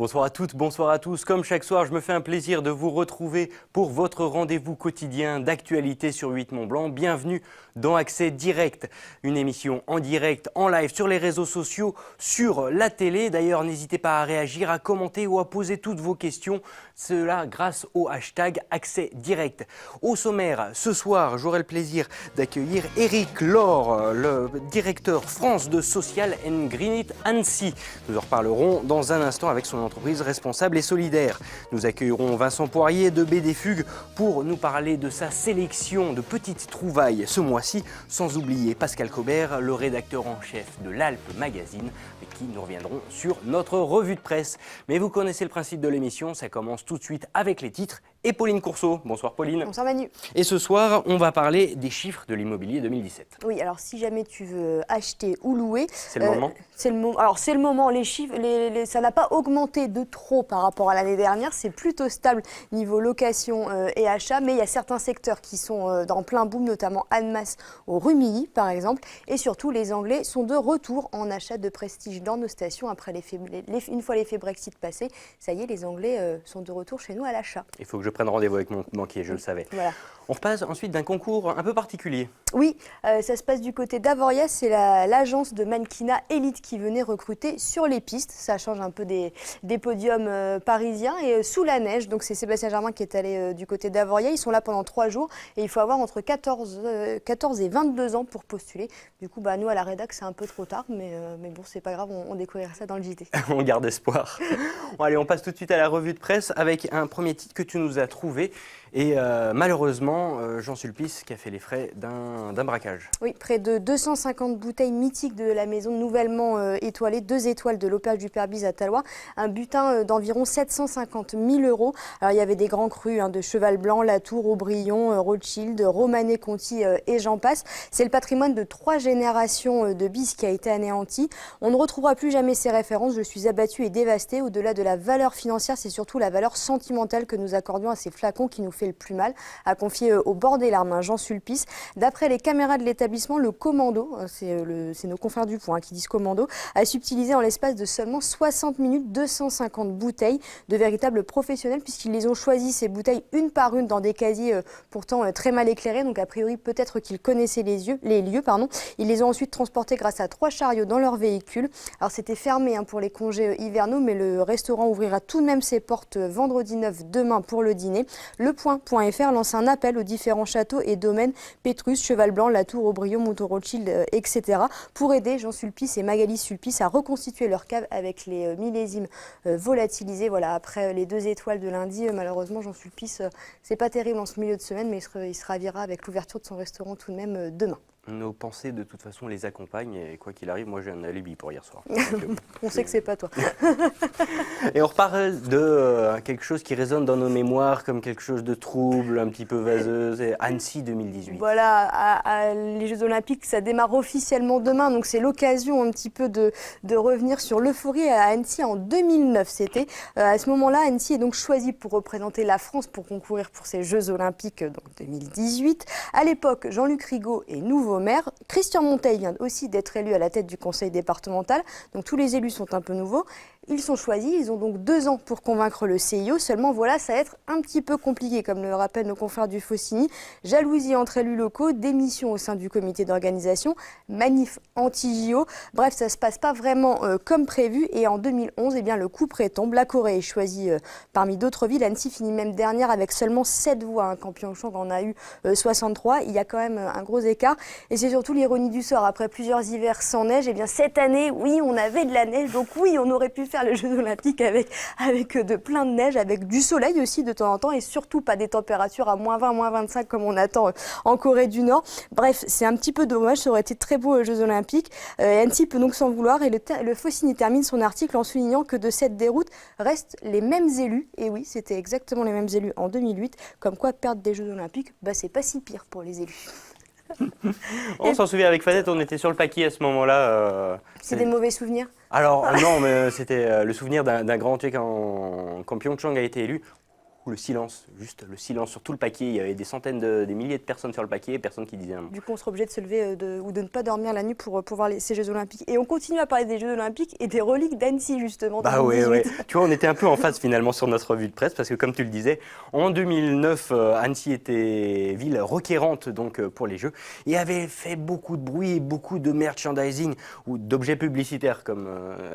Bonsoir à toutes, bonsoir à tous. Comme chaque soir, je me fais un plaisir de vous retrouver pour votre rendez-vous quotidien d'actualité sur 8 Mont-Blanc. Bienvenue dans Accès Direct, une émission en direct, en live, sur les réseaux sociaux, sur la télé. D'ailleurs, n'hésitez pas à réagir, à commenter ou à poser toutes vos questions. Cela grâce au hashtag Accès Direct. Au sommaire, ce soir, j'aurai le plaisir d'accueillir Éric Laure, le directeur France de Social and Green Annecy. Nous en reparlerons dans un instant avec son entreprise responsable et solidaire. Nous accueillerons Vincent Poirier de BD Fugue pour nous parler de sa sélection de petites trouvailles ce mois-ci, sans oublier Pascal Cobert, le rédacteur en chef de l'Alpe Magazine, avec qui nous reviendrons sur notre revue de presse. Mais vous connaissez le principe de l'émission, ça commence tout de suite avec les titres et Pauline Courceau. Bonsoir Pauline. Bonsoir Manu. Et ce soir, on va parler des chiffres de l'immobilier 2017. Oui, alors si jamais tu veux acheter ou louer, c'est le moment. Alors c'est le moment, les chiffres, ça n'a pas augmenté de trop par rapport à l'année dernière, c'est plutôt stable niveau location et achat, mais il y a certains secteurs qui sont dans plein boom, notamment Annemasse au Rumilly par exemple, et surtout les Anglais sont de retour en achat de prestige dans nos stations après une fois l'effet Brexit passé, ça y est, les Anglais sont de retour chez nous à l'achat. Il faut que je prenne rendez-vous avec mon banquier, je le savais. Voilà. On repasse ensuite d'un concours un peu particulier. Oui, ça se passe du côté d'Avoria, c'est l'agence de mannequinat Elite qui venait recruter sur les pistes. Ça change un peu des podiums parisiens et sous la neige. Donc c'est Sébastien Germain qui est allé du côté d'Avoria. Ils sont là pendant 3 jours et il faut avoir entre 14 et 22 ans pour postuler. Du coup, nous à la rédac, c'est un peu trop tard, mais bon, c'est pas grave, on découvrira ça dans le JT. On garde espoir. Bon, allez, on passe tout de suite à la revue de presse avec un premier titre que tu nous as trouvé. Et malheureusement, Jean Sulpice qui a fait les frais d'un braquage. Oui, près de 250 bouteilles mythiques de la maison nouvellement étoilée, 2 étoiles de l'Auberge du Père Bise à Talloires, un butin d'environ 750 000 €. Alors il y avait des grands crus de Cheval Blanc, Latour, Aubryon, Rothschild, Romanée Conti et j'en passe. C'est le patrimoine de 3 générations de Bise qui a été anéanti. On ne retrouvera plus jamais ces références. Je suis abattue et dévastée. Au-delà de la valeur financière, c'est surtout la valeur sentimentale que nous accordions à ces flacons qui nous fait le plus mal, a confié au bord des larmes Jean Sulpice. D'après les caméras de l'établissement, le commando, c'est nos confrères du Point qui disent commando, a subtilisé en l'espace de seulement 60 minutes 250 bouteilles de véritables professionnels puisqu'ils les ont choisies, ces bouteilles, une par une dans des casiers pourtant très mal éclairés. Donc a priori peut-être qu'ils connaissaient les lieux. Ils les ont ensuite transportés grâce à 3 chariots dans leur véhicule. Alors c'était fermé pour les congés hivernaux, mais le restaurant ouvrira tout de même ses portes vendredi 9 demain pour le dîner. Le Point.fr lance un appel aux différents châteaux et domaines Pétrus, Cheval Blanc, Latour, Aubryon, Mouton Rothschild, etc. pour aider Jean Sulpice et Magali Sulpice à reconstituer leur cave avec les millésimes volatilisés. Voilà, après les 2 étoiles de lundi, malheureusement Jean Sulpice, c'est pas terrible en ce milieu de semaine, mais il se ravira avec l'ouverture de son restaurant tout de même demain. Nos pensées, de toute façon, les accompagnent et quoi qu'il arrive, moi j'ai un alibi pour hier soir. Donc, on sait que c'est pas toi. Et on reparle de quelque chose qui résonne dans nos mémoires comme quelque chose de trouble, un petit peu vaseuse, Annecy 2018. Voilà, les Jeux Olympiques, ça démarre officiellement demain, donc c'est l'occasion un petit peu de revenir sur l'euphorie à Annecy en 2009. C'était à ce moment-là, Annecy est donc choisie pour représenter la France pour concourir pour ces Jeux Olympiques donc 2018. À l'époque, Jean-Luc Rigaud est nouveau maire. Christian Monteil vient aussi d'être élu à la tête du conseil départemental. Donc tous les élus sont un peu nouveaux. Ils sont choisis, ils ont donc 2 ans pour convaincre le CIO. Seulement voilà, ça va être un petit peu compliqué, comme le rappellent nos confrères du Faucigny. Jalousie entre élus locaux, démission au sein du comité d'organisation, manif anti-JO. Bref, ça se passe pas vraiment comme prévu. Et en 2011, le coup près tombe. La Corée est choisie parmi d'autres villes. Annecy finit même dernière avec seulement 7 voix. Quand Pyeongchang en a eu 63. Il y a quand même un gros écart. Et c'est surtout l'ironie du sort. Après plusieurs hivers sans neige, cette année, oui, on avait de la neige. Donc oui, on aurait pu faire les Jeux Olympiques avec de plein de neige, avec du soleil aussi de temps en temps et surtout pas des températures à -20, -25 comme on attend en Corée du Nord. Bref, c'est un petit peu dommage, ça aurait été très beau aux Jeux Olympiques. Annecy peut donc s'en vouloir et le Faucigny termine son article en soulignant que de cette déroute restent les mêmes élus. Et oui, c'était exactement les mêmes élus en 2008, comme quoi perdre des Jeux Olympiques, c'est pas si pire pour les élus. On s'en souvient avec Fanette, on était sur le paquet à ce moment-là. C'est des mauvais souvenirs? Alors non, mais c'était le souvenir d'un grand tué quand Pyeongchang a été élu. ou le silence, juste le silence sur tout le paquet. Il y avait des centaines, des milliers de personnes sur le paquet et personne qui disait un mot. Du coup, on sera obligé de se lever ou de ne pas dormir la nuit pour voir ces Jeux Olympiques. Et on continue à parler des Jeux Olympiques et des reliques d'Annecy, justement. Bah oui, tu vois, on était un peu en phase finalement sur notre revue de presse parce que comme tu le disais, en 2009, Annecy était ville requérante donc pour les Jeux et avait fait beaucoup de bruit et beaucoup de merchandising ou d'objets publicitaires comme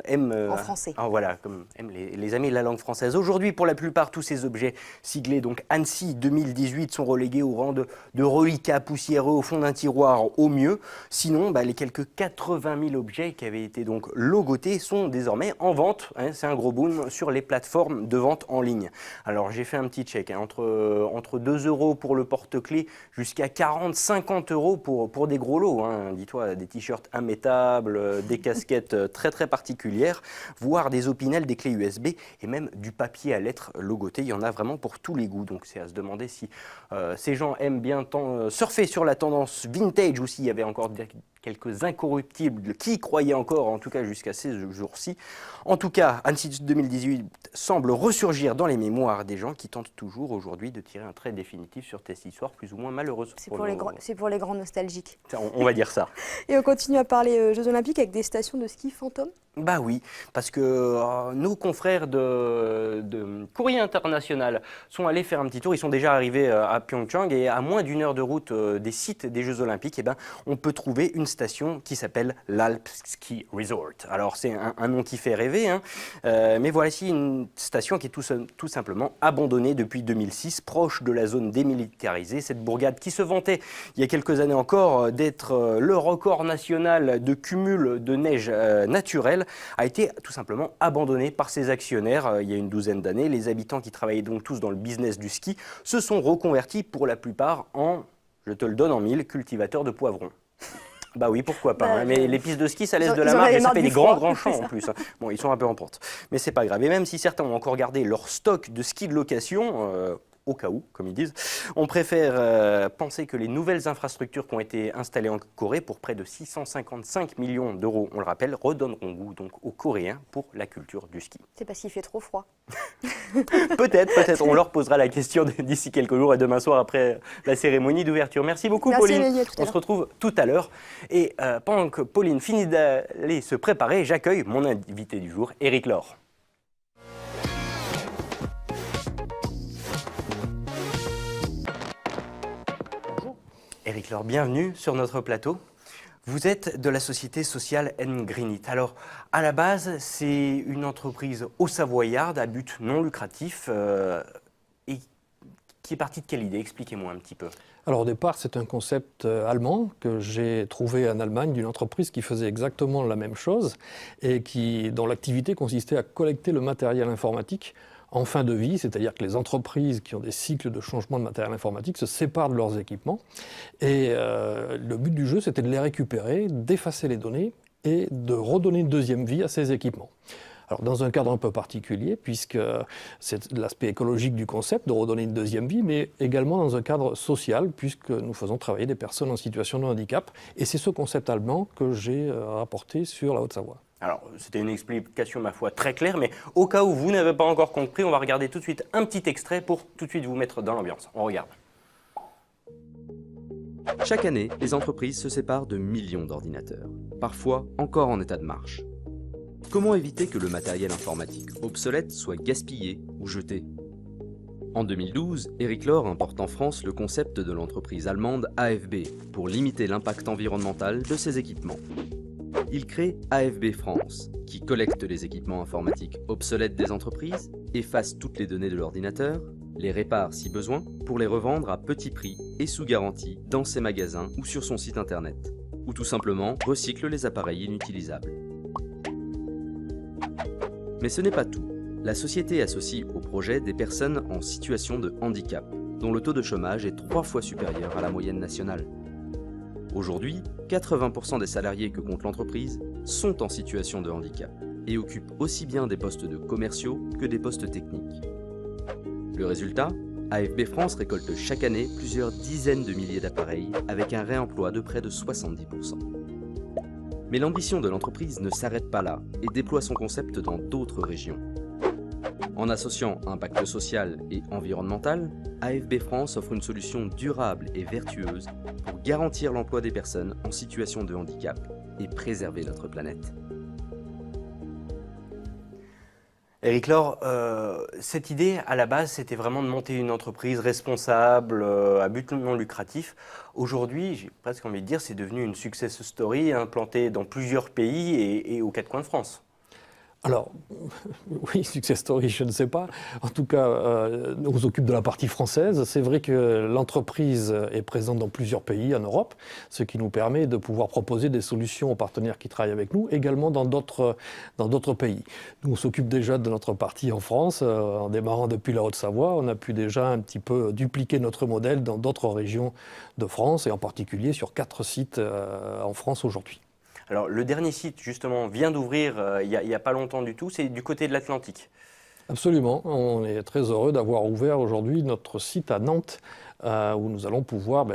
aiment En français. Voilà, comme aiment les amis de la langue française. Aujourd'hui, pour la plupart, tous ces objets siglés donc Annecy 2018 sont relégués au rang de reliquats poussiéreux au fond d'un tiroir au mieux. Sinon, les quelques 80 000 objets qui avaient été donc logotés sont désormais en vente. C'est un gros boom sur les plateformes de vente en ligne. Alors j'ai fait un petit check, entre 2 € pour le porte-clés jusqu'à 40-50 € pour des gros lots. Dis-toi, des t-shirts immétables, des casquettes très très particulières, voire des opinels, des clés USB et même du papier à lettres logoté. Il y en a vraiment pour tous les goûts. Donc c'est à se demander si ces gens aiment bien surfer sur la tendance vintage ou s'il y avait encore quelques incorruptibles qui croyaient encore, en tout cas jusqu'à ces jours-ci. En tout cas, Annecy 2018 semble ressurgir dans les mémoires des gens qui tentent toujours aujourd'hui de tirer un trait définitif sur cette histoire plus ou moins malheureuse. C'est pour les grands nostalgiques. On va dire ça. Et on continue à parler Jeux Olympiques avec des stations de ski fantômes. Bah oui, parce que nos confrères de Courrier International sont allés faire un petit tour. Ils sont déjà arrivés à Pyeongchang et à moins d'1 heure de route des sites des Jeux Olympiques, on peut trouver une station qui s'appelle l'Alp Ski Resort. Alors c'est un nom qui fait rêver, mais voici une station qui est tout simplement abandonnée depuis 2006, proche de la zone démilitarisée. Cette bourgade qui se vantait il y a quelques années encore d'être le record national de cumul de neige naturelle, a été tout simplement abandonné par ses actionnaires il y a une douzaine d'années. Les habitants qui travaillaient donc tous dans le business du ski se sont reconvertis pour la plupart en, je te le donne en mille, cultivateurs de poivrons. Bah oui, pourquoi pas. Mais les pistes de ski, ça laisse de la marge et ça fait des grands champs en plus. Bon, ils sont un peu en pente, mais c'est pas grave. Et même si certains ont encore gardé leur stock de ski de location, au cas où, comme ils disent, on préfère penser que les nouvelles infrastructures qui ont été installées en Corée pour près de 655 millions d'euros, on le rappelle, redonneront goût donc aux Coréens pour la culture du ski. C'est parce qu'il fait trop froid. Peut-être, on leur posera la question d'ici quelques jours et demain soir après la cérémonie d'ouverture. Merci beaucoup. Merci, Pauline. Amélie, On se retrouve tout à l'heure. Et pendant que Pauline finit d'aller se préparer, j'accueille mon invité du jour, Éric Laure. Éric Laure, bienvenue sur notre plateau. Vous êtes de la société sociale Ngrinit. Alors, à la base, c'est une entreprise haut-savoyarde à but non lucratif et qui est partie de quelle idée? Expliquez-moi un petit peu. Alors au départ, c'est un concept allemand que j'ai trouvé en Allemagne d'une entreprise qui faisait exactement la même chose et dont l'activité consistait à collecter le matériel informatique en fin de vie, c'est-à-dire que les entreprises qui ont des cycles de changement de matériel informatique se séparent de leurs équipements. Et le but du jeu, c'était de les récupérer, d'effacer les données et de redonner une deuxième vie à ces équipements. Alors dans un cadre un peu particulier, puisque c'est l'aspect écologique du concept, de redonner une deuxième vie, mais également dans un cadre social, puisque nous faisons travailler des personnes en situation de handicap. Et c'est ce concept allemand que j'ai rapporté sur la Haute-Savoie. Alors, c'était une explication, ma foi, très claire, mais au cas où vous n'avez pas encore compris, on va regarder tout de suite un petit extrait pour tout de suite vous mettre dans l'ambiance. On regarde. Chaque année, les entreprises se séparent de millions d'ordinateurs, parfois encore en état de marche. Comment éviter que le matériel informatique obsolète soit gaspillé ou jeté? En 2012, Éric Laure importe en France le concept de l'entreprise allemande AFB pour limiter l'impact environnemental de ses équipements. Il crée AFB France, qui collecte les équipements informatiques obsolètes des entreprises, efface toutes les données de l'ordinateur, les répare si besoin, pour les revendre à petit prix et sous garantie dans ses magasins ou sur son site internet, ou tout simplement recycle les appareils inutilisables. Mais ce n'est pas tout. La société associe au projet des personnes en situation de handicap, dont le taux de chômage est 3 fois supérieur à la moyenne nationale. Aujourd'hui, 80% des salariés que compte l'entreprise sont en situation de handicap et occupent aussi bien des postes de commerciaux que des postes techniques. Le résultat, AFB France récolte chaque année plusieurs dizaines de milliers d'appareils avec un réemploi de près de 70%. Mais l'ambition de l'entreprise ne s'arrête pas là et déploie son concept dans d'autres régions. En associant impact social et environnemental, AFB France offre une solution durable et vertueuse pour garantir l'emploi des personnes en situation de handicap et préserver notre planète. Éric Laure, cette idée, à la base, c'était vraiment de monter une entreprise responsable, à but non lucratif. Aujourd'hui, j'ai presque envie de dire, c'est devenu une success story implantée dans plusieurs pays et aux quatre coins de France. Alors, oui, success story, je ne sais pas. En tout cas, on s'occupe de la partie française. C'est vrai que l'entreprise est présente dans plusieurs pays en Europe, ce qui nous permet de pouvoir proposer des solutions aux partenaires qui travaillent avec nous, également dans d'autres pays. Nous, on s'occupe déjà de notre partie en France. En démarrant depuis la Haute-Savoie, on a pu déjà un petit peu dupliquer notre modèle dans d'autres régions de France, et en particulier sur 4 sites en France aujourd'hui. Alors, le dernier site, justement, vient d'ouvrir il n'y a pas longtemps du tout, c'est du côté de l'Atlantique. Absolument, on est très heureux d'avoir ouvert aujourd'hui notre site à Nantes, où nous allons pouvoir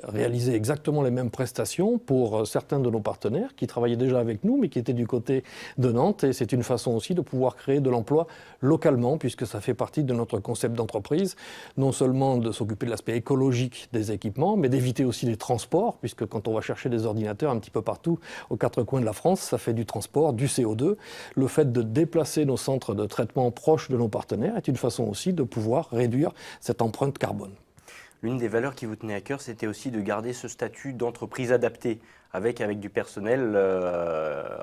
réaliser exactement les mêmes prestations pour certains de nos partenaires qui travaillaient déjà avec nous, mais qui étaient du côté de Nantes. Et c'est une façon aussi de pouvoir créer de l'emploi localement, puisque ça fait partie de notre concept d'entreprise, non seulement de s'occuper de l'aspect écologique des équipements, mais d'éviter aussi les transports, puisque quand on va chercher des ordinateurs un petit peu partout aux 4 coins de la France, ça fait du transport, du CO2. Le fait de déplacer nos centres de traitement proches de nos partenaires est une façon aussi de pouvoir réduire cette empreinte carbone. L'une des valeurs qui vous tenait à cœur, c'était aussi de garder ce statut d'entreprise adaptée, avec du personnel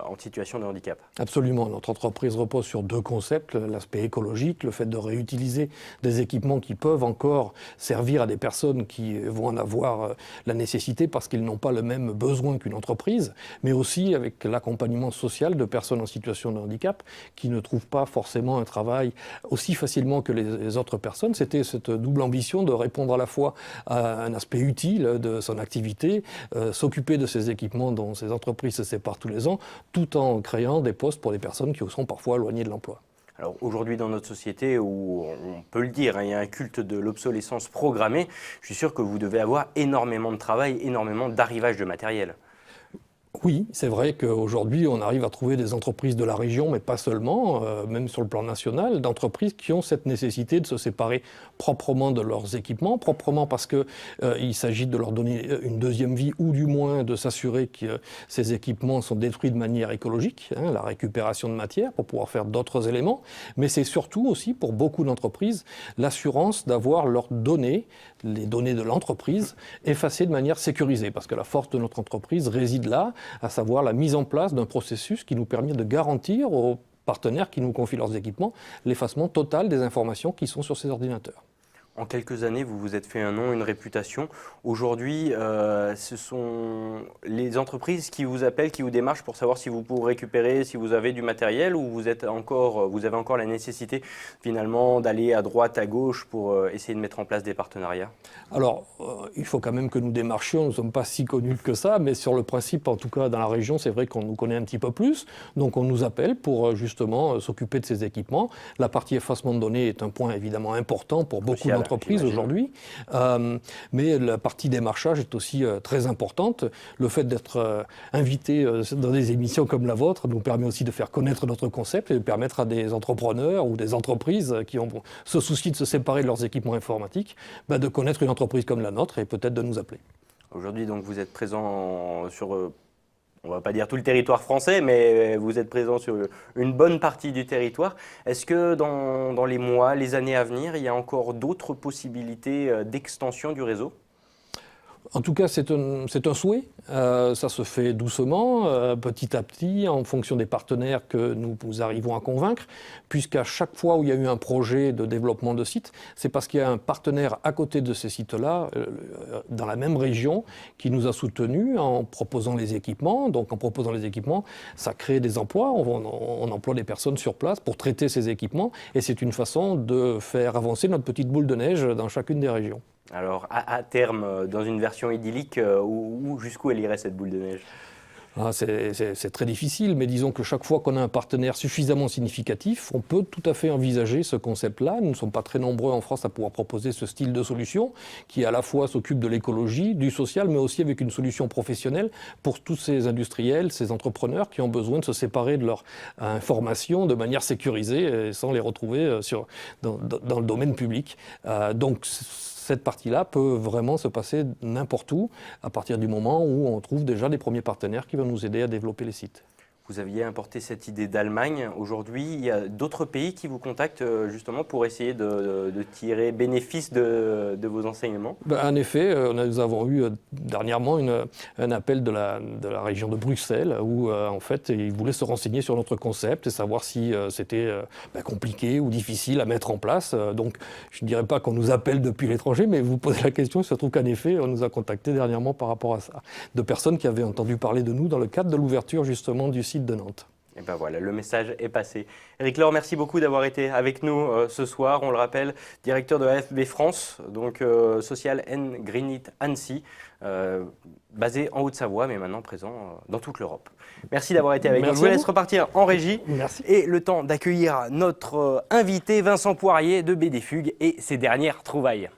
en situation de handicap. Absolument. Notre entreprise repose sur 2 concepts, l'aspect écologique, le fait de réutiliser des équipements qui peuvent encore servir à des personnes qui vont en avoir la nécessité parce qu'ils n'ont pas le même besoin qu'une entreprise, mais aussi avec l'accompagnement social de personnes en situation de handicap qui ne trouvent pas forcément un travail aussi facilement que les autres personnes. C'était cette double ambition de répondre à la fois à un aspect utile de son activité, s'occuper de ses équipements dont ces entreprises se séparent tous les ans, tout en créant des postes pour des personnes qui sont parfois éloignées de l'emploi. Alors aujourd'hui dans notre société où on peut le dire, il y a un culte de l'obsolescence programmée, je suis sûr que vous devez avoir énormément de travail, énormément d'arrivage de matériel. Oui, c'est vrai qu'aujourd'hui, on arrive à trouver des entreprises de la région, mais pas seulement, même sur le plan national, d'entreprises qui ont cette nécessité de se séparer proprement de leurs équipements, proprement parce qu'il s'agit de leur donner une deuxième vie ou du moins de s'assurer que ces équipements sont détruits de manière écologique, la récupération de matière pour pouvoir faire d'autres éléments, mais c'est surtout aussi pour beaucoup d'entreprises l'assurance d'avoir leurs données, les données de l'entreprise, effacées de manière sécurisée, parce que la force de notre entreprise réside là, à savoir la mise en place d'un processus qui nous permet de garantir aux partenaires qui nous confient leurs équipements l'effacement total des informations qui sont sur ces ordinateurs. En quelques années, vous vous êtes fait un nom, une réputation. Aujourd'hui, ce sont les entreprises qui vous appellent, qui vous démarchent pour savoir si vous pouvez récupérer, si vous avez du matériel ou vous avez encore la nécessité finalement d'aller à droite, à gauche pour essayer de mettre en place des partenariats? Alors, il faut quand même que nous démarchions, nous ne sommes pas si connus que ça, mais sur le principe, en tout cas dans la région, c'est vrai qu'on nous connaît un petit peu plus. Donc on nous appelle pour justement s'occuper de ces équipements. La partie effacement de données est un point évidemment important pour beaucoup d'entreprises aujourd'hui, mais la partie démarchage est aussi très importante. Le fait d'être invité dans des émissions comme la vôtre nous permet aussi de faire connaître notre concept et de permettre à des entrepreneurs ou des entreprises qui ont ce souci de se séparer de leurs équipements informatiques de connaître une entreprise comme la nôtre et peut-être de nous appeler. Aujourd'hui, donc, vous êtes présent sur, on ne va pas dire tout le territoire français, mais vous êtes présent sur une bonne partie du territoire. Est-ce que dans les mois, les années à venir, il y a encore d'autres possibilités d'extension du réseau ? En tout cas, c'est un souhait. Ça se fait doucement, petit à petit, en fonction des partenaires que nous arrivons à convaincre, puisqu'à chaque fois où il y a eu un projet de développement de site, c'est parce qu'il y a un partenaire à côté de ces sites-là, dans la même région, qui nous a soutenus en proposant les équipements. Donc en proposant les équipements, ça crée des emplois, on emploie des personnes sur place pour traiter ces équipements, et c'est une façon de faire avancer notre petite boule de neige dans chacune des régions. Alors, à terme, dans une version idyllique, jusqu'où elle irait cette boule de neige ? C'est très difficile, mais disons que chaque fois qu'on a un partenaire suffisamment significatif, on peut tout à fait envisager ce concept-là. Nous ne sommes pas très nombreux en France à pouvoir proposer ce style de solution qui à la fois s'occupe de l'écologie, du social, mais aussi avec une solution professionnelle pour tous ces industriels, ces entrepreneurs qui ont besoin de se séparer de leur information de manière sécurisée et sans les retrouver dans le domaine public. Donc, cette partie-là peut vraiment se passer n'importe où, à partir du moment où on trouve déjà des premiers partenaires qui vont nous aider à développer les sites. Vous aviez importé cette idée d'Allemagne. Aujourd'hui, il y a d'autres pays qui vous contactent justement pour essayer de tirer bénéfice de vos enseignements? En effet, nous avons eu dernièrement un appel de la région de Bruxelles où en fait ils voulaient se renseigner sur notre concept et savoir si c'était compliqué ou difficile à mettre en place. Donc je ne dirais pas qu'on nous appelle depuis l'étranger, mais vous posez la question, il se trouve qu'en effet on nous a contactés dernièrement par rapport à ça, de personnes qui avaient entendu parler de nous dans le cadre de l'ouverture justement du site de Nantes. Et ben voilà, le message est passé. Éric Laure, merci beaucoup d'avoir été avec nous ce soir. On le rappelle, directeur de AFB France, donc Social and Greenit Annecy, basé en Haute-Savoie, mais maintenant présent dans toute l'Europe. Merci d'avoir été avec nous. Je vous laisse repartir en régie. Merci. Et le temps d'accueillir notre invité Vincent Poirier de BD Fugue et ses dernières trouvailles.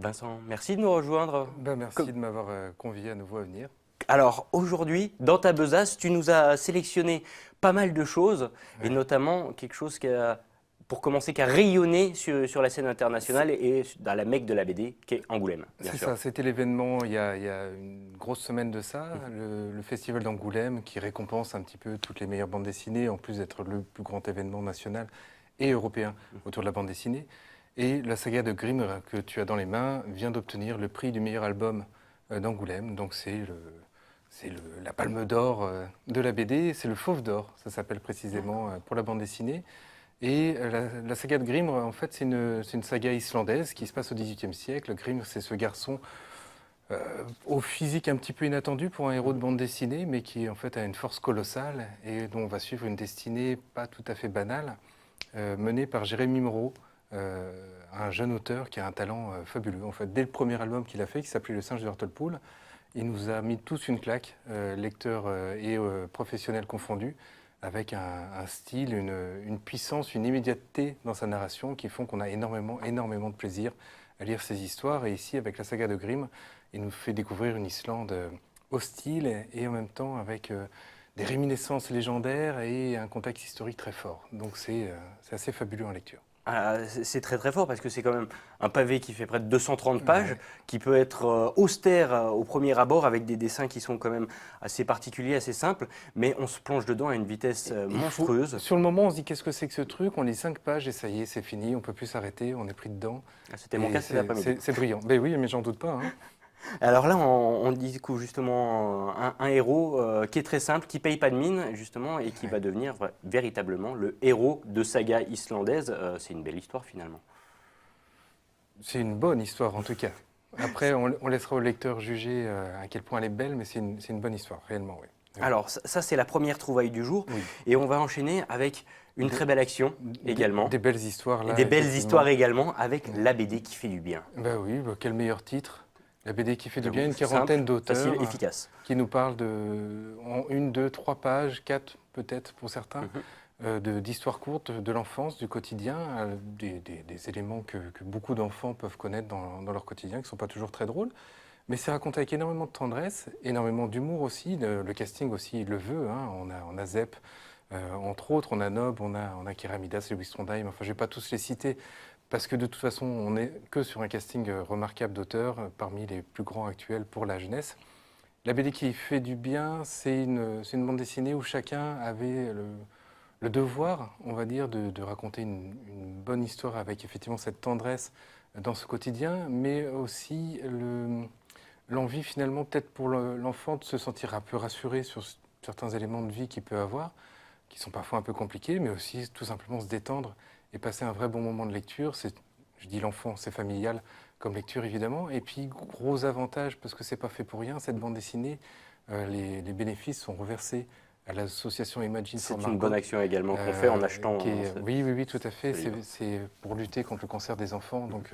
Vincent, merci de nous rejoindre. Merci de m'avoir convié à nouveau à venir. Alors aujourd'hui, dans ta besace, tu nous as sélectionné pas mal de choses, et notamment quelque chose qui a, pour commencer, qui a rayonné sur la scène internationale et dans la Mecque de la BD, qui est Angoulême. C'est ça, c'était l'événement il y a une grosse semaine de ça, le festival d'Angoulême qui récompense un petit peu toutes les meilleures bandes dessinées, en plus d'être le plus grand événement national et européen autour de la bande dessinée. Et la saga de Grimm que tu as dans les mains vient d'obtenir le prix du meilleur album d'Angoulême. Donc c'est la palme d'or de la BD, c'est le fauve d'or, ça s'appelle précisément pour la bande dessinée. Et la saga de Grimm, en fait, c'est une saga islandaise qui se passe au XVIIIe siècle. Grimm, c'est ce garçon au physique un petit peu inattendu pour un héros de bande dessinée, mais qui en fait a une force colossale et dont on va suivre une destinée pas tout à fait banale, menée par Jérémy Moreau. Un jeune auteur qui a un talent fabuleux. En fait, dès le premier album qu'il a fait, qui s'appelait Le singe de Hartlepool, il nous a mis tous une claque, lecteurs et professionnels confondus, avec un style, une puissance, une immédiateté dans sa narration qui font qu'on a énormément de plaisir à lire ses histoires. Et ici, avec la saga de Grimm, il nous fait découvrir une Islande hostile et en même temps avec des réminiscences légendaires et un contexte historique très fort. Donc c'est assez fabuleux en lecture. C'est très très fort parce que c'est quand même un pavé qui fait près de 230 pages, qui peut être austère au premier abord avec des dessins qui sont quand même assez particuliers, assez simples, mais on se plonge dedans à une vitesse monstrueuse. Sur le moment, on se dit qu'est-ce que c'est que ce truc, on lit 5 pages et ça y est, c'est fini, on ne peut plus s'arrêter, on est pris dedans. C'était mon cas cet après-midi. C'est brillant. Ben oui, mais j'en doute pas. Hein. Alors là, on découvre justement un héros qui est très simple, qui paye pas de mine justement et qui va devenir véritablement le héros de saga islandaise. C'est une belle histoire finalement. C'est une bonne histoire en tout cas. Après, on laissera au lecteur juger à quel point elle est belle, mais c'est une bonne histoire, réellement, oui. Alors ça c'est la première trouvaille du jour et on va enchaîner avec une très belle action également. Des belles histoires là. Et des belles histoires également avec la BD qui fait du bien. Ben oui, quel meilleur titre. La BD qui fait du bien, une quarantaine d'auteurs. Facile, efficace. Qui nous parlent en 1, 2, 3 pages, 4 peut-être pour certains, d'histoires courtes de l'enfance, du quotidien, des éléments que beaucoup d'enfants peuvent connaître dans leur quotidien, qui ne sont pas toujours très drôles. Mais c'est raconté avec énormément de tendresse, énormément d'humour aussi. Le casting aussi le veut. Hein. On a Zep, entre autres, on a Nob, on a Keramidas, Lewis Trondheim. Enfin, je ne vais pas tous les citer. Parce que de toute façon, on n'est que sur un casting remarquable d'auteurs, parmi les plus grands actuels pour la jeunesse. La BD qui fait du bien, c'est une bande dessinée où chacun avait le devoir, on va dire, de raconter une bonne histoire avec effectivement cette tendresse dans ce quotidien, mais aussi l'envie finalement peut-être pour l'enfant de se sentir un peu rassuré sur certains éléments de vie qu'il peut avoir, qui sont parfois un peu compliqués, mais aussi tout simplement se détendre et passer un vrai bon moment de lecture. Je dis l'enfant, c'est familial comme lecture évidemment. Et puis gros avantage, parce que c'est pas fait pour rien, cette bande dessinée, les bénéfices sont reversés à l'association Imagine C'est for une Margot. bonne action également qu'on fait en achetant. Oui, tout à fait. ce livre. C'est pour lutter contre le cancer des enfants. Donc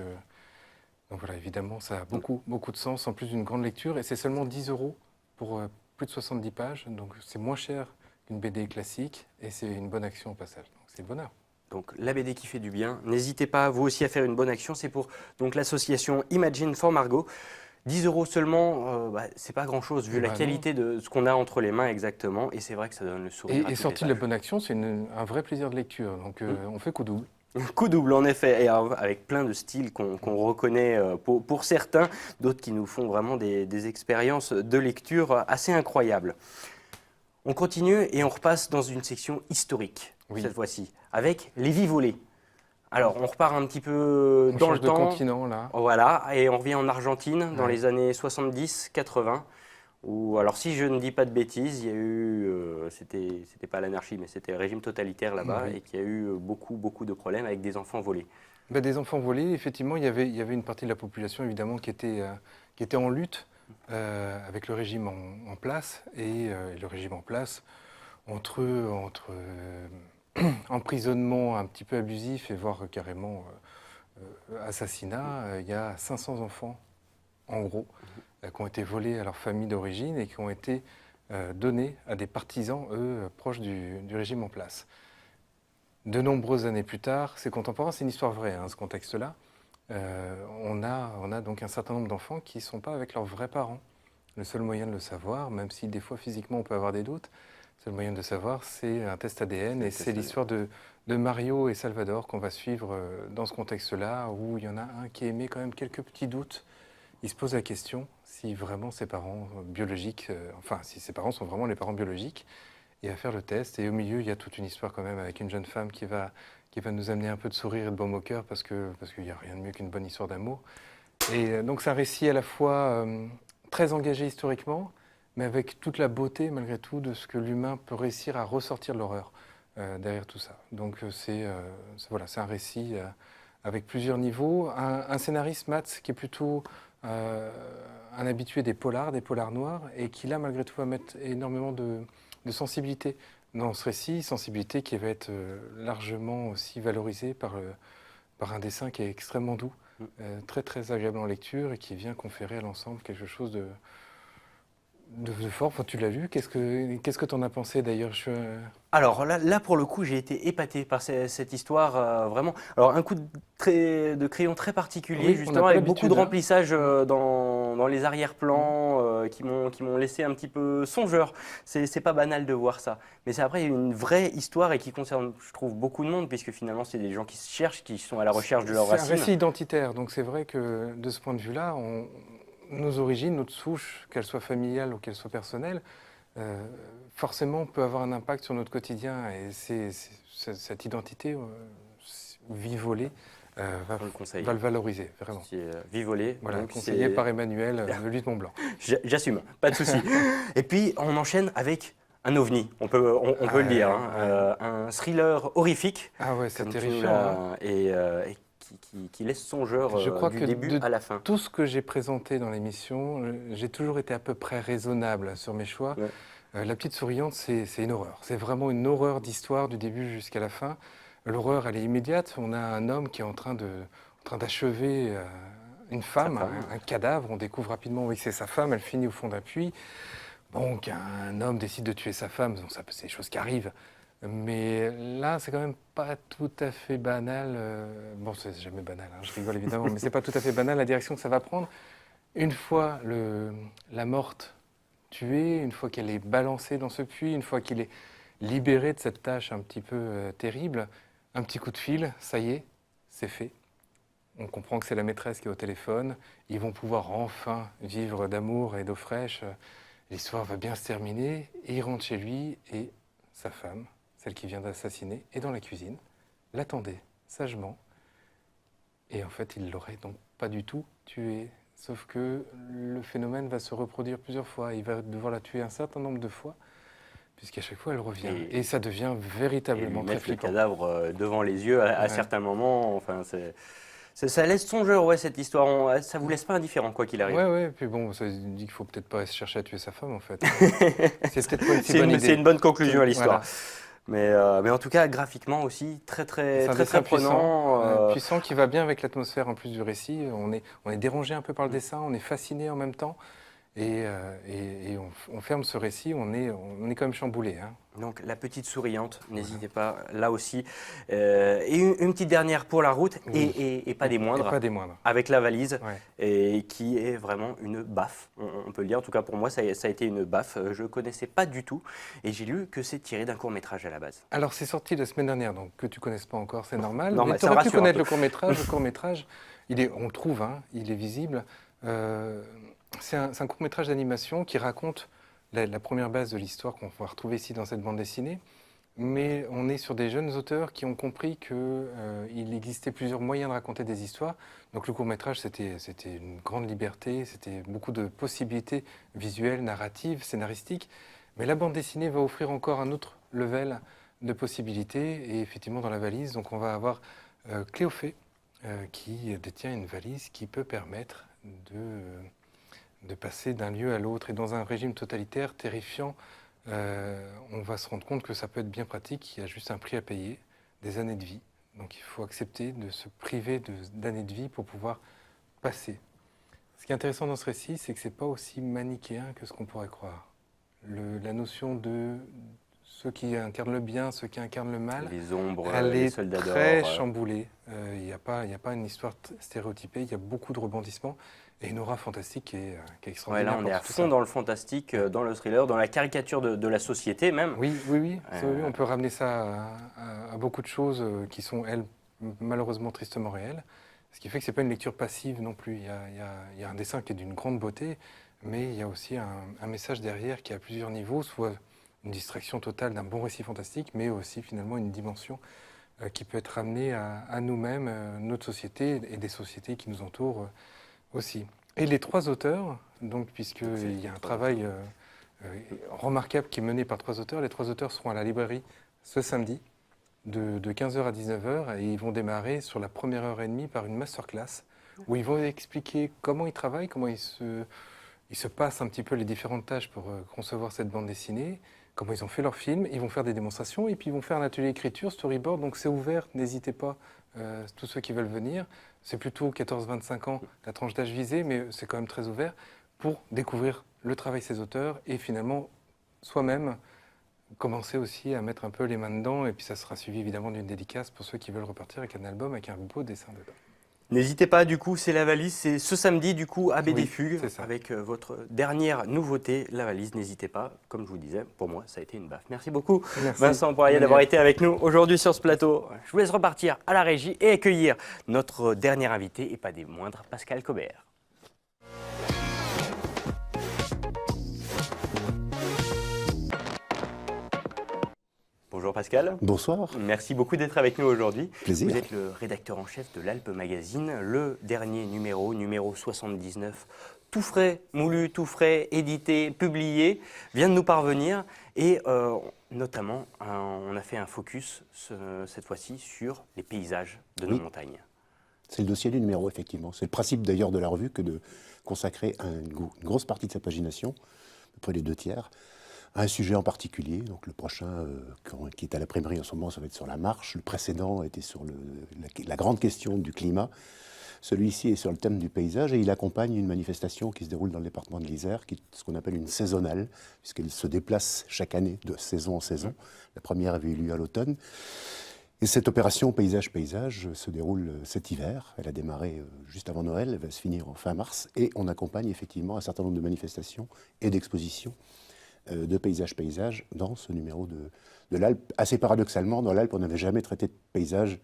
voilà, évidemment, ça a beaucoup de sens, en plus d'une grande lecture. Et c'est seulement 10 € pour plus de 70 pages. Donc c'est moins cher qu'une BD classique. Et c'est une bonne action au passage. Donc c'est le bonheur. Donc la BD qui fait du bien. N'hésitez pas vous aussi à faire une bonne action. C'est pour donc l'association Imagine for Margot. 10 € seulement, c'est pas grand-chose vu la qualité de ce qu'on a entre les mains exactement. Et c'est vrai que ça donne le sourire. Et sorti de la bonne action, c'est un vrai plaisir de lecture. Donc on fait coup double. Coup double en effet, et avec plein de styles qu'on reconnaît pour certains, d'autres qui nous font vraiment des expériences de lecture assez incroyables. On continue et on repasse dans une section historique cette fois-ci, avec les vies volées. Alors on repart un petit peu dans le temps. On change de continent là. Voilà, et on revient en Argentine dans les années 70-80. Alors si je ne dis pas de bêtises, il y a eu, c'était pas l'anarchie, mais c'était le régime totalitaire là-bas, et qu'il y a eu beaucoup de problèmes avec des enfants volés. Des enfants volés, effectivement, il y avait une partie de la population évidemment qui était en lutte avec le régime en place, et le régime en place, entre emprisonnement un petit peu abusif et voire carrément assassinat, il y a 500 enfants, en gros, qui ont été volés à leur famille d'origine et qui ont été donnés à des partisans, eux, proches du régime en place. De nombreuses années plus tard, c'est contemporain, c'est une histoire vraie, hein, ce contexte-là, on a donc un certain nombre d'enfants qui ne sont pas avec leurs vrais parents. Le seul moyen de le savoir, même si des fois physiquement on peut avoir des doutes, le seul moyen de le savoir, c'est un test ADN, et c'est l'histoire de Mario et Salvador qu'on va suivre dans ce contexte-là, où il y en a un qui émet quand même quelques petits doutes. Il se pose la question si vraiment ses parents biologiques, si ses parents sont vraiment les parents biologiques, et à faire le test. Et au milieu, il y a toute une histoire quand même avec une jeune femme qui va nous amener un peu de sourire et de baume au cœur, parce qu'il n'y a rien de mieux qu'une bonne histoire d'amour. Et donc c'est un récit à la fois très engagé historiquement, mais avec toute la beauté malgré tout de ce que l'humain peut réussir à ressortir de l'horreur derrière tout ça. Donc c'est un récit avec plusieurs niveaux. Un scénariste, Mats, qui est plutôt un habitué des polars noirs, et qui là malgré tout va mettre énormément de sensibilité dans ce récit, sensibilité qui va être largement aussi valorisée par un dessin qui est extrêmement doux, très très agréable en lecture, et qui vient conférer à l'ensemble quelque chose de fort. Enfin, tu l'as lu, qu'est-ce que tu en as pensé d'ailleurs? Alors là, pour le coup, j'ai été épaté par cette histoire, vraiment. Alors un coup de crayon très particulier, justement, avec beaucoup de remplissage dans les arrière-plans qui m'ont laissé un petit peu songeur. C'est pas banal de voir ça. Mais après, il y a une vraie histoire, et qui concerne, je trouve, beaucoup de monde, puisque finalement, c'est des gens qui se cherchent, qui sont à la recherche de leurs racines. C'est un récit identitaire, donc c'est vrai que de ce point de vue-là, nos origines, notre souche, qu'elle soit familiale ou qu'elle soit personnelle, forcément peut avoir un impact sur notre quotidien. Et cette identité, vie volée, va le valoriser, vraiment. Vie volée. Voilà, conseillé par Emmanuel de Lutte Mont Blanc. J'assume, pas de souci. Et puis, on enchaîne avec un ovni, on peut le dire, un thriller horrifique. Ah ouais, c'est terrifiant. Et qui laisse songeur du début à la fin. Tout ce que j'ai présenté dans l'émission, j'ai toujours été à peu près raisonnable sur mes choix. Ouais. La petite souriante, c'est une horreur. C'est vraiment une horreur d'histoire du début jusqu'à la fin. L'horreur, elle est immédiate. On a un homme qui est en train d'achever une femme, un cadavre. On découvre rapidement que c'est sa femme. Elle finit au fond d'un puits. Bon, qu'un homme décide de tuer sa femme, c'est des choses qui arrivent. Mais là, c'est quand même pas tout à fait banal. Bon, c'est jamais banal, hein, je rigole évidemment, mais c'est pas tout à fait banal la direction que ça va prendre. Une fois la morte tuée, une fois qu'elle est balancée dans ce puits, une fois qu'il est libéré de cette tâche un petit peu terrible, un petit coup de fil, ça y est, c'est fait. On comprend que c'est la maîtresse qui est au téléphone. Ils vont pouvoir enfin vivre d'amour et d'eau fraîche. L'histoire va bien se terminer. Et il rentre chez lui, et sa femme, celle qui vient d'assassiner, est dans la cuisine, l'attendait sagement, et en fait il l'aurait donc pas du tout tuée. Sauf que le phénomène va se reproduire plusieurs fois, il va devoir la tuer un certain nombre de fois, puisqu'à chaque fois elle revient, et ça devient véritablement très flippant. Le cadavre devant les yeux à certains moments, enfin Ça laisse songeur, ouais, cette histoire. Ça vous laisse pas indifférent, quoi qu'il arrive. Ouais, puis bon, ça dit qu'il faut peut-être pas chercher à tuer sa femme, en fait. C'est peut-être pas une si bonne idée. C'est une bonne conclusion à l'histoire. Voilà. Mais en tout cas, graphiquement aussi, C'est très un dessin prenant. puissant qui va bien avec l'atmosphère en plus du récit. On est dérangé un peu par le dessin, on est fasciné en même temps. Et on ferme ce récit, on est quand même chamboulé. Hein. Donc la petite souriante, n'hésitez pas, là aussi. Et une petite dernière pour la route, Oui. et pas des moindres, Et pas des moindres. avec la valise, Ouais. et qui est vraiment une baffe, on peut le dire. En tout cas pour moi, ça a été une baffe. Je ne connaissais pas du tout, et j'ai lu que c'est tiré d'un court-métrage à la base. Alors c'est sorti la semaine dernière, donc que tu ne connaisses pas encore, c'est normal. Non, mais mais tu ça me aurais pu rassure un connaître peu. le court-métrage. Le court-métrage, on le trouve, hein, il est visible. C'est un court-métrage d'animation qui raconte la première base de l'histoire qu'on va retrouver ici dans cette bande dessinée. Mais on est sur des jeunes auteurs qui ont compris qu'il existait plusieurs moyens de raconter des histoires. Donc le court-métrage, c'était une grande liberté, c'était beaucoup de possibilités visuelles, narratives, scénaristiques. Mais la bande dessinée va offrir encore un autre level de possibilités. Et effectivement, dans la valise, donc on va avoir Cléophée qui détient une valise qui peut permettre de passer d'un lieu à l'autre. Et dans un régime totalitaire terrifiant, on va se rendre compte que ça peut être bien pratique, il y a juste un prix à payer, des années de vie. Donc il faut accepter de se priver d'années de vie pour pouvoir passer. Ce qui est intéressant dans ce récit, c'est que ce n'est pas aussi manichéen que ce qu'on pourrait croire. La notion de ceux qui incarnent le bien, ceux qui incarnent le mal, Les ombres, elle les est soldats d'or. très chamboulée. Il n'y a pas une histoire stéréotypée, il y a beaucoup de rebondissements et une aura fantastique qui est Ouais, extraordinaire. là, on est à pour tout fond ça. dans le fantastique, dans le thriller, dans la caricature de la société même. Oui. Ça, oui, on peut ramener ça à beaucoup de choses qui sont, elles, malheureusement tristement réelles. Ce qui fait que ce n'est pas une lecture passive non plus. Il y a un dessin qui est d'une grande beauté, mais il y a aussi un message derrière qui est à plusieurs niveaux, soit une distraction totale d'un bon récit fantastique, mais aussi finalement une dimension qui peut être ramenée à nous-mêmes, notre société et des sociétés qui nous entourent aussi. Et les trois auteurs, donc puisqu'il y a un travail remarquable qui est mené par trois auteurs, les trois auteurs seront à la librairie ce samedi de 15h à 19h et ils vont démarrer sur la première heure et demie par une masterclass où ils vont expliquer comment ils travaillent, comment ils se passent un petit peu les différentes tâches pour concevoir cette bande dessinée, comment ils ont fait leur film, ils vont faire des démonstrations et puis ils vont faire un atelier écriture, storyboard, donc c'est ouvert, n'hésitez pas, tous ceux qui veulent venir. C'est plutôt 14-25 ans, la tranche d'âge visée, mais c'est quand même très ouvert pour découvrir le travail de ces auteurs et finalement soi-même commencer aussi à mettre un peu les mains dedans et puis ça sera suivi évidemment d'une dédicace pour ceux qui veulent repartir avec un album avec un beau dessin dedans. N'hésitez pas, du coup, c'est la valise, c'est ce samedi, du coup, à BD Oui, Fugue, c'est ça. avec votre dernière nouveauté, la valise. N'hésitez pas, comme je vous disais, pour moi, ça a été une baffe. Merci beaucoup, Merci. Vincent Poirier, d'avoir été avec nous aujourd'hui sur ce plateau. Je vous laisse repartir à la régie et accueillir notre dernier invité, et pas des moindres, Pascal Cobert. Bonjour Pascal. Bonsoir. Merci beaucoup d'être avec nous aujourd'hui. Plaisir. Vous êtes le rédacteur en chef de l'Alpe Magazine, le dernier numéro 79, tout frais, moulu, tout frais, édité, publié, vient de nous parvenir. Et notamment, on a fait un focus cette fois-ci sur les paysages de nos montagnes. C'est le dossier du numéro, effectivement. C'est le principe d'ailleurs de la revue que de consacrer une grosse partie de sa pagination, à peu près les 2/3, à un sujet en particulier. Donc le prochain, qui est à l'imprimerie en ce moment, ça va être sur la marche. Le précédent était sur la grande question du climat. Celui-ci est sur le thème du paysage et il accompagne une manifestation qui se déroule dans le département de l'Isère, qui est ce qu'on appelle une saisonnale, puisqu'elle se déplace chaque année de saison en saison. La première avait eu lieu à l'automne. Et cette opération paysage se déroule cet hiver. Elle a démarré juste avant Noël, elle va se finir en fin mars. Et on accompagne effectivement un certain nombre de manifestations et d'expositions de paysage dans ce numéro de l'Alpe. Assez paradoxalement, dans l'Alpe, on n'avait jamais traité de paysage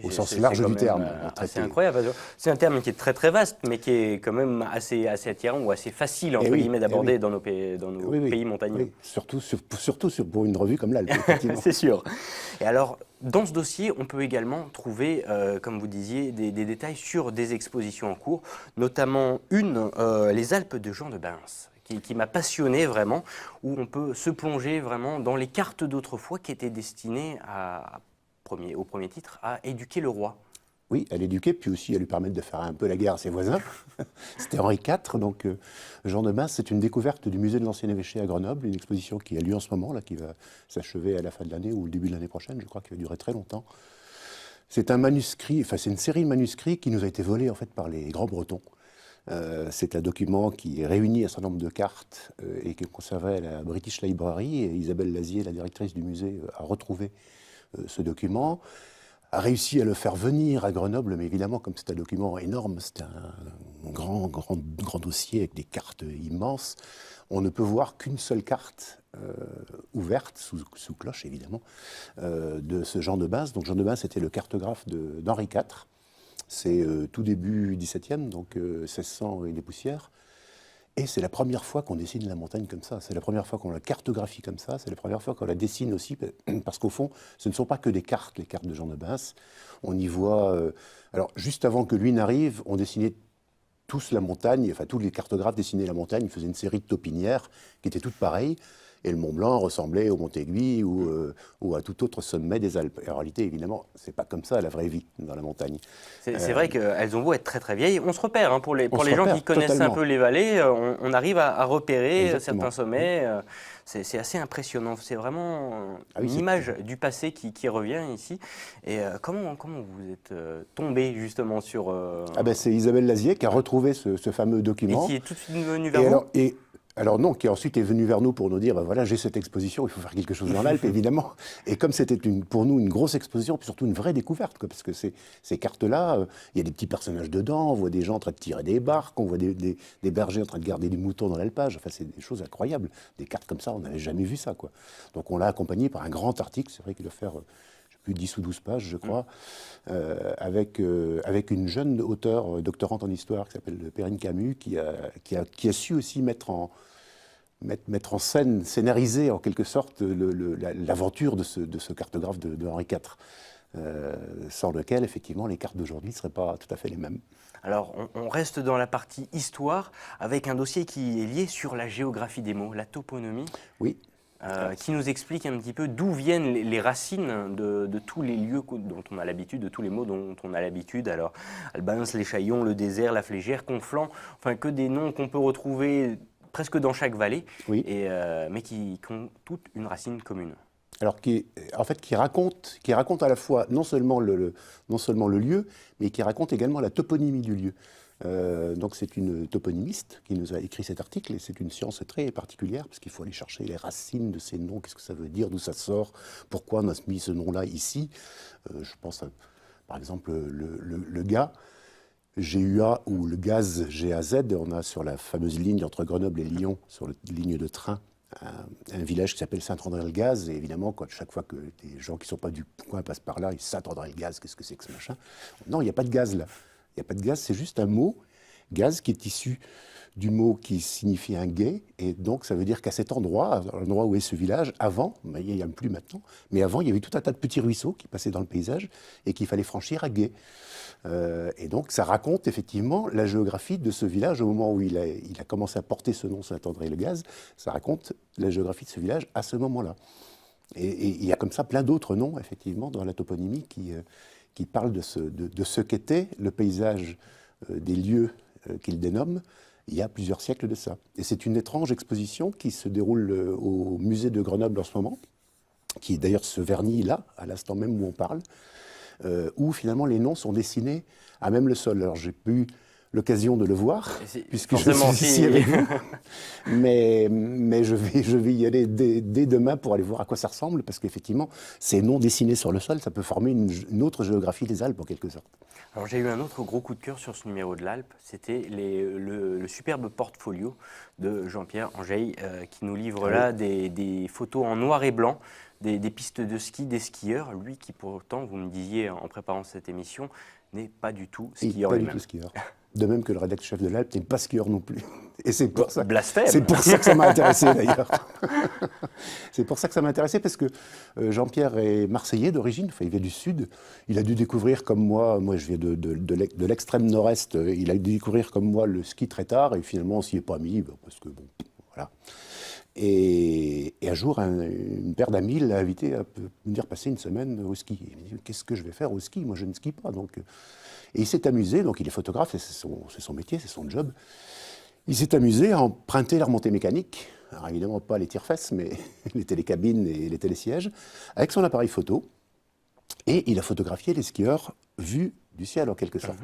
au sens large du terme. C'est incroyable. C'est un terme qui est très très vaste, mais qui est quand même assez attirant ou assez facile entre guillemets d'aborder dans nos pays montagneux. Oui. Surtout pour une revue comme l'Alpe, effectivement. C'est sûr. Et alors, dans ce dossier, on peut également trouver, comme vous disiez, des détails sur des expositions en cours, notamment les Alpes de Jean de Bins, qui m'a passionné vraiment, où on peut se plonger vraiment dans les cartes d'autrefois qui étaient destinées au premier titre, à éduquer le roi. Oui, à l'éduquer, puis aussi à lui permettre de faire un peu la guerre à ses voisins. C'était Henri IV, donc Jean de Masse, c'est une découverte du musée de l'Ancien Évêché à Grenoble, une exposition qui a lieu en ce moment, là, qui va s'achever à la fin de l'année ou le début de l'année prochaine, je crois, qui va durer très longtemps. C'est un manuscrit, enfin c'est une série de manuscrits qui nous a été volée en fait par les Grands-Bretons. C'est un document qui réunit un certain nombre de cartes et qui est conservé à la British Library. Et Isabelle Lazier, la directrice du musée, a retrouvé ce document, a réussi à le faire venir à Grenoble, mais évidemment, comme c'est un document énorme, c'est un grand dossier avec des cartes immenses, on ne peut voir qu'une seule carte ouverte, sous cloche évidemment, de ce Jean de Masse. Donc Jean de Masse était le cartographe d'Henri IV. C'est tout début 17e, donc 1600 et des poussières. Et c'est la première fois qu'on dessine la montagne comme ça. C'est la première fois qu'on la cartographie comme ça. C'est la première fois qu'on la dessine aussi, parce qu'au fond, ce ne sont pas que des cartes, les cartes de Jean de Masse. On y voit... alors, juste avant que lui n'arrive, on dessinait tous la montagne, enfin tous les cartographes dessinaient la montagne, ils faisaient une série de taupinières qui étaient toutes pareilles. Et le Mont Blanc ressemblait au Mont Aiguille ou à tout autre sommet des Alpes. Et en réalité, évidemment, c'est pas comme ça la vraie vie dans la montagne. C'est vrai qu'elles ont beau être très très vieilles, on se repère hein, pour les gens repère qui connaissent totalement. un peu les vallées, on arrive à repérer Exactement. certains sommets. C'est assez impressionnant. C'est vraiment une image du passé qui revient ici. Et comment vous êtes tombé justement sur... C'est Isabelle Lazier qui a retrouvé ce fameux document. Et qui est tout de suite venu vers vous. Alors non, qui ensuite est venu vers nous pour nous dire, voilà, j'ai cette exposition, il faut faire quelque chose dans l'Alpe, évidemment. Et comme c'était pour nous une grosse exposition, puis surtout une vraie découverte, quoi, parce que ces cartes-là, il y a des petits personnages dedans, on voit des gens en train de tirer des barques, on voit des bergers en train de garder des moutons dans l'alpage, enfin c'est des choses incroyables. Des cartes comme ça, on n'avait jamais vu ça, quoi. Donc on l'a accompagné par un grand article, c'est vrai qu'il doit faire... plus 10 ou 12 pages, je crois, avec une jeune auteure, doctorante en histoire, qui s'appelle Perrine Camus, qui a su aussi mettre en scène, scénariser en quelque sorte l'aventure de ce cartographe de Henri IV, sans lequel, effectivement, les cartes d'aujourd'hui ne seraient pas tout à fait les mêmes. Alors, on reste dans la partie histoire, avec un dossier qui est lié sur la géographie des mots, la toponymie. Oui. Qui nous explique un petit peu d'où viennent les racines de tous les lieux dont on a l'habitude, de tous les mots dont on a l'habitude. Alors, Albens, l'Échaillon, le désert, la Flégère, Conflans, enfin que des noms qu'on peut retrouver presque dans chaque vallée, Oui. mais qui ont toutes une racine commune. Alors, qui raconte à la fois non seulement le lieu, mais qui raconte également la toponymie du lieu. Donc c'est une toponymiste qui nous a écrit cet article, et c'est une science très particulière, parce qu'il faut aller chercher les racines de ces noms, qu'est-ce que ça veut dire, d'où ça sort, pourquoi on a mis ce nom-là ici. Je pense par exemple le GA, GUA, ou le gaz, GAZ, on a sur la fameuse ligne entre Grenoble et Lyon, sur la ligne de train, un village qui s'appelle Saint-André-le-Gaz, et évidemment, chaque fois que des gens qui ne sont pas du coin passent par là, ils disent Saint-André-le-Gaz, qu'est-ce que c'est que ce machin? Non, il n'y a pas de gaz là. Il n'y a pas de gaz, c'est juste un mot, gaz, qui est issu du mot qui signifie un gué. Et donc, ça veut dire qu'à cet endroit, à l'endroit où est ce village, avant, il n'y a plus maintenant, mais avant, il y avait tout un tas de petits ruisseaux qui passaient dans le paysage et qu'il fallait franchir à gué. Et donc, ça raconte effectivement la géographie de ce village au moment où il a commencé à porter ce nom, Saint-André-le-Gaz. Ça raconte la géographie de ce village à ce moment-là. Et il y a comme ça plein d'autres noms, effectivement, dans la toponymie qui parle de ce qu'était le paysage des lieux qu'il dénomme il y a plusieurs siècles de ça. Et c'est une étrange exposition qui se déroule au musée de Grenoble en ce moment, qui d'ailleurs se vernit là, à l'instant même où on parle, où finalement les noms sont dessinés à même le sol. Alors j'ai pas eu l'occasion de le voir, puisque je suis ici avec vous, mais je vais y aller dès demain pour aller voir à quoi ça ressemble, parce qu'effectivement, ces noms dessinés sur le sol, ça peut former une autre géographie des Alpes, en quelque sorte. Alors j'ai eu un autre gros coup de cœur sur ce numéro de l'Alpe, c'était le superbe portfolio de Jean-Pierre Angeil, qui nous livre là des photos en noir et blanc, des pistes de ski, des skieurs, lui qui pourtant, vous me disiez en préparant cette émission, n'est pas du tout skieur lui-même. Pas du tout skieur. De même que le rédacteur chef de l'Alpe n'est pas skieur non plus. Et c'est pour ça. Blasphème. C'est pour ça que ça m'a intéressé d'ailleurs. C'est pour ça que ça m'a intéressé, parce que Jean-Pierre est marseillais d'origine, enfin, il vient du sud. Il a dû découvrir comme moi je viens de l'extrême nord-est, il a dû découvrir comme moi le ski très tard, et finalement on s'y est pas mis, parce que bon, Voilà. Et un jour, une paire d'amis l'a invité à venir passer une semaine au ski. Il me dit, qu'est-ce que je vais faire au ski? Moi, je ne skie pas. Donc, et il s'est amusé, donc il est photographe, c'est son métier, c'est son job. Il s'est amusé à emprunter la remontée mécanique, alors évidemment pas les tire-fesses, mais les télécabines et les télésièges, avec son appareil photo. Et il a photographié les skieurs vus du ciel, en quelque sorte.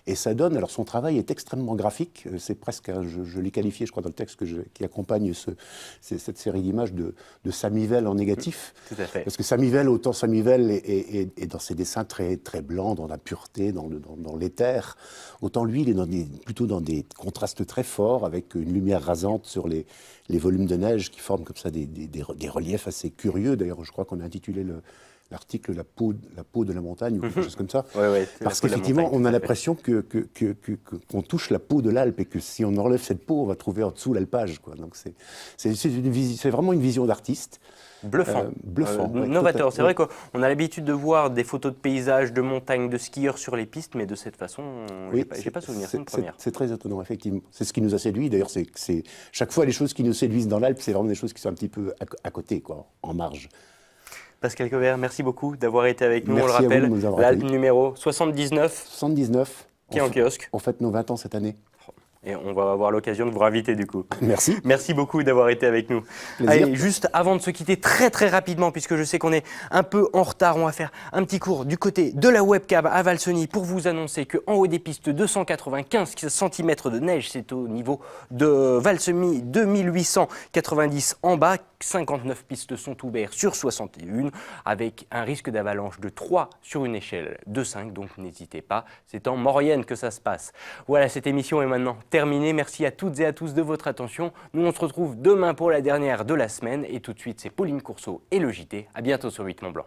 Et ça donne, alors son travail est extrêmement graphique, c'est presque, je l'ai qualifié, je crois, dans le texte qui accompagne cette série d'images de Samivelle en négatif. Tout à fait. Parce que Samivelle, autant Samivelle est dans ses dessins très, très blancs, dans la pureté, dans l'éther, autant lui, il est plutôt dans des contrastes très forts, avec une lumière rasante sur les volumes de neige qui forment comme ça des reliefs assez curieux. D'ailleurs, je crois qu'on a intitulé l'article la peau de la montagne ou quelque chose comme ça. Ouais, Parce qu'effectivement, on a l'impression qu'on touche la peau de l'Alpe et que si on enlève cette peau, on va trouver en dessous l'alpage, quoi. Donc c'est vraiment une vision d'artiste. Bluffant. Ouais, novateur. C'est vrai qu'on a l'habitude de voir des photos de paysages, de montagnes, de skieurs sur les pistes, mais de cette façon, oui, j'ai pas souvenir, c'est une première. C'est très étonnant, effectivement. C'est ce qui nous a séduit. D'ailleurs, chaque fois, les choses qui nous séduisent dans l'Alpe, c'est vraiment des choses qui sont un petit peu à côté, quoi, en marge. Pascal Covert, merci beaucoup d'avoir été avec nous. Merci on le rappelle, à vous de nous avoir l'Alpe accueillis. numéro 79, 79. qui est en kiosque. On fête nos 20 ans cette année. Et on va avoir l'occasion de vous réinviter du coup. Merci. Merci beaucoup d'avoir été avec nous. Plaisir. Allez, juste avant de se quitter très très rapidement, puisque je sais qu'on est un peu en retard, on va faire un petit cours du côté de la webcam à Valseny pour vous annoncer qu'en haut des pistes, 295 cm de neige, c'est au niveau de Valseny, 2890 en bas. 59 pistes sont ouvertes sur 61, avec un risque d'avalanche de 3 sur une échelle de 5, donc n'hésitez pas, c'est en Maurienne que ça se passe. Voilà, cette émission est maintenant terminée. Merci à toutes et à tous de votre attention. Nous, on se retrouve demain pour la dernière de la semaine, et tout de suite, c'est Pauline Courceau et le JT. À bientôt sur 8 Mont Blanc.